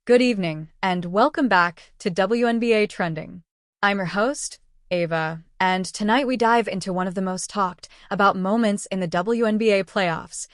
Good evening, and welcome back to WNBA Trending. I'm your host, Ava, and tonight we dive into one of the most talked about moments in the WNBA playoffs,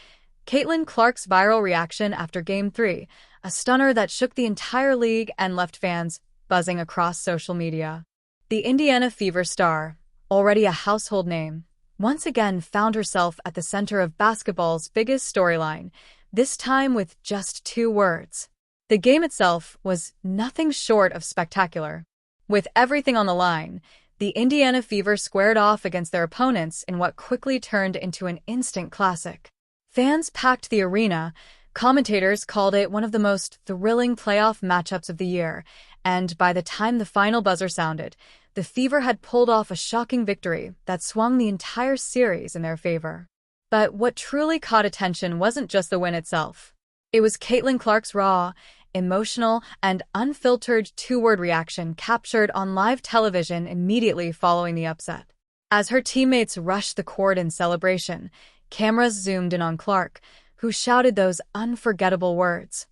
Caitlin Clark's viral reaction after Game 3, a stunner that shook the entire league and left fans buzzing across social media. The Indiana Fever star, already a household name, once again found herself at the center of basketball's biggest storyline, this time with just 2 words. The game itself was nothing short of spectacular. With everything on the line, the Indiana Fever squared off against their opponents in what quickly turned into an instant classic. Fans packed the arena, commentators called it one of the most thrilling playoff matchups of the year, and by the time the final buzzer sounded, the Fever had pulled off a shocking victory that swung the entire series in their favor. But what truly caught attention wasn't just the win itself. It was Caitlin Clark's raw, emotional, and unfiltered 2-word reaction captured on live television immediately following the upset. As her teammates rushed the court in celebration, cameras zoomed in on Clark, who shouted those unforgettable words,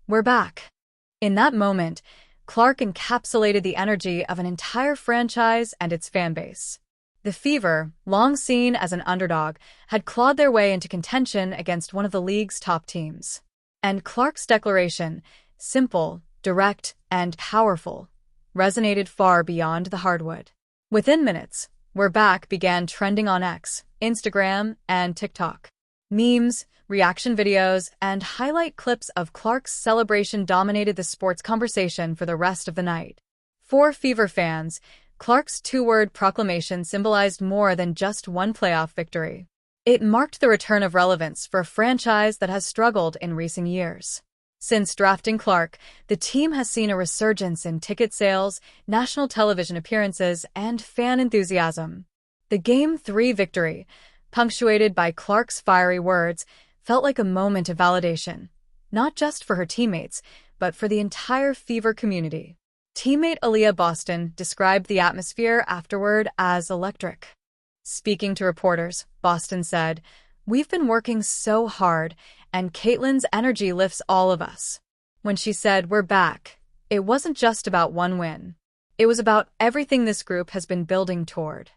"We're back." In that moment, Clark encapsulated the energy of an entire franchise and its fanbase. The Fever, long seen as an underdog, had clawed their way into contention against one of the league's top teams. And Clark's declaration, simple, direct, and powerful, resonated far beyond the hardwood. Within minutes, "We're back" began trending on X, Instagram, and TikTok. Memes, reaction videos, and highlight clips of Clark's celebration dominated the sports conversation for the rest of the night. For Fever fans, Clark's 2-word proclamation symbolized more than just one playoff victory. It marked the return of relevance for a franchise that has struggled in recent years. Since drafting Clark, the team has seen a resurgence in ticket sales, national television appearances, and fan enthusiasm. The Game 3 victory, punctuated by Clark's fiery words, felt like a moment of validation, not just for her teammates, but for the entire Fever community. Teammate Aaliyah Boston described the atmosphere afterward as electric. Speaking to reporters, Boston said, "We've been working so hard, and Caitlin's energy lifts all of us." When she said, "We're back," it wasn't just about one win. It was about everything this group has been building toward.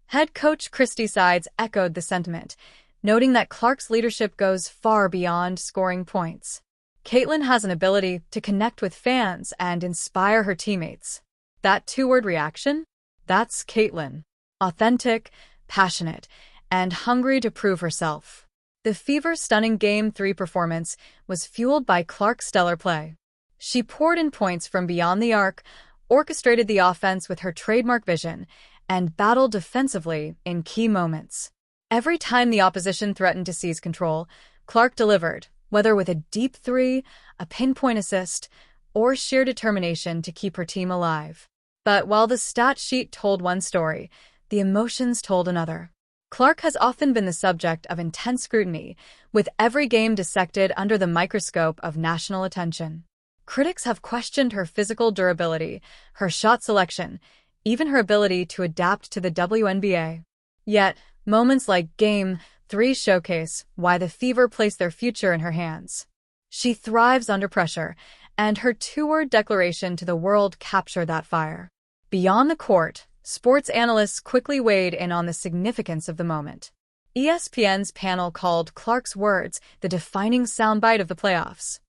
Head coach Christy Sides echoed the sentiment, noting that Clark's leadership goes far beyond scoring points. Caitlin has an ability to connect with fans and inspire her teammates. That 2-word reaction? That's Caitlin. Authentic, passionate, and hungry to prove herself. The Fever's stunning Game 3 performance was fueled by Clark's stellar play. She poured in points from beyond the arc, orchestrated the offense with her trademark vision, and battled defensively in key moments. Every time the opposition threatened to seize control, Clark delivered, whether with a deep 3, a pinpoint assist, or sheer determination to keep her team alive. But while the stat sheet told one story, the emotions told another. Clark has often been the subject of intense scrutiny, with every game dissected under the microscope of national attention. Critics have questioned her physical durability, her shot selection, even her ability to adapt to the WNBA. Yet, moments like Game 3 showcase why the Fever place their future in her hands. She thrives under pressure, and her 2-word declaration to the world captured that fire. Beyond the court, sports analysts quickly weighed in on the significance of the moment. ESPN's panel called Clark's words the defining soundbite of the playoffs.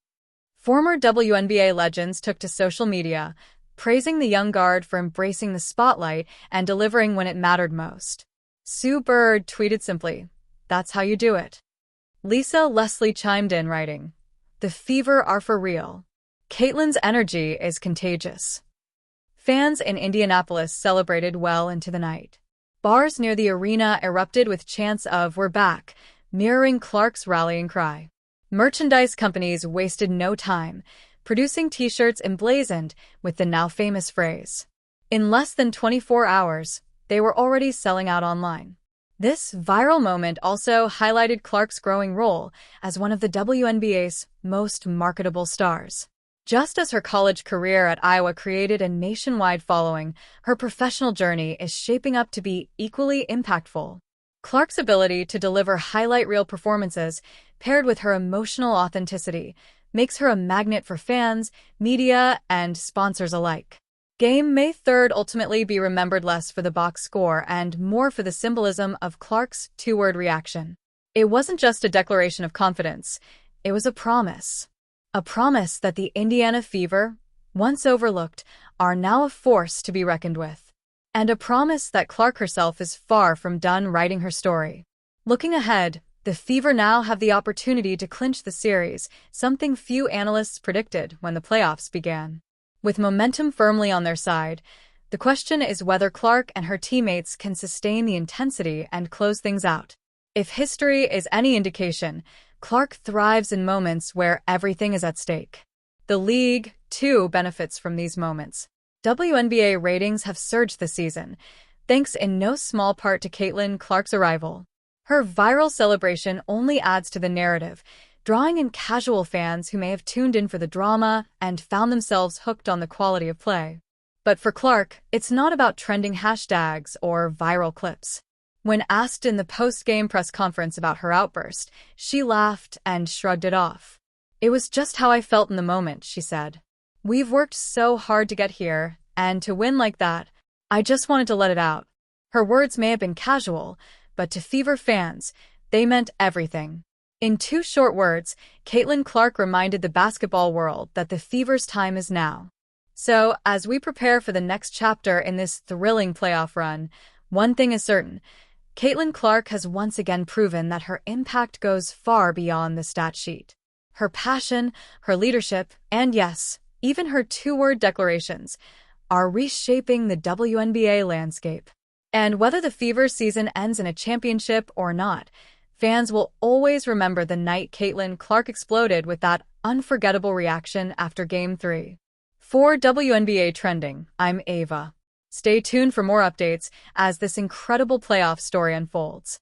Former WNBA legends took to social media, praising the young guard for embracing the spotlight and delivering when it mattered most. Sue Bird tweeted simply, "That's how you do it." Lisa Leslie chimed in, writing, "The Fever are for real. Caitlin's energy is contagious." Fans in Indianapolis celebrated well into the night. Bars near the arena erupted with chants of "We're back," mirroring Clark's rallying cry. Merchandise companies wasted no time, producing t-shirts emblazoned with the now-famous phrase. In less than 24 hours, they were already selling out online. This viral moment also highlighted Clark's growing role as one of the WNBA's most marketable stars. Just as her college career at Iowa created a nationwide following, her professional journey is shaping up to be equally impactful. Clark's ability to deliver highlight reel performances, paired with her emotional authenticity, makes her a magnet for fans, media, and sponsors alike. Game May 3rd ultimately be remembered less for the box score and more for the symbolism of Clark's two-word reaction. It wasn't just a declaration of confidence, it was a promise. A promise that the Indiana Fever, once overlooked, are now a force to be reckoned with. And a promise that Clark herself is far from done writing her story. Looking ahead, the Fever now have the opportunity to clinch the series, something few analysts predicted when the playoffs began. With momentum firmly on their side, the question is whether Clark and her teammates can sustain the intensity and close things out. If history is any indication, Clark thrives in moments where everything is at stake. The league, too, benefits from these moments. WNBA ratings have surged this season, thanks in no small part to Caitlin Clark's arrival. Her viral celebration only adds to the narrative, drawing in casual fans who may have tuned in for the drama and found themselves hooked on the quality of play. But for Clark, it's not about trending hashtags or viral clips. When asked in the post-game press conference about her outburst, she laughed and shrugged it off. "It was just how I felt in the moment," she said. "We've worked so hard to get here, and to win like that, I just wanted to let it out." Her words may have been casual, but to Fever fans, they meant everything. In 2 short words, Caitlin Clark reminded the basketball world that the Fever's time is now. So, as we prepare for the next chapter in this thrilling playoff run, one thing is certain: Caitlin Clark has once again proven that her impact goes far beyond the stat sheet. Her passion, her leadership, and yes, even her two-word declarations are reshaping the WNBA landscape. And whether the Fever season ends in a championship or not, fans will always remember the night Caitlin Clark exploded with that unforgettable reaction after Game 3. For WNBA Trending, I'm Ava. Stay tuned for more updates as this incredible playoff story unfolds.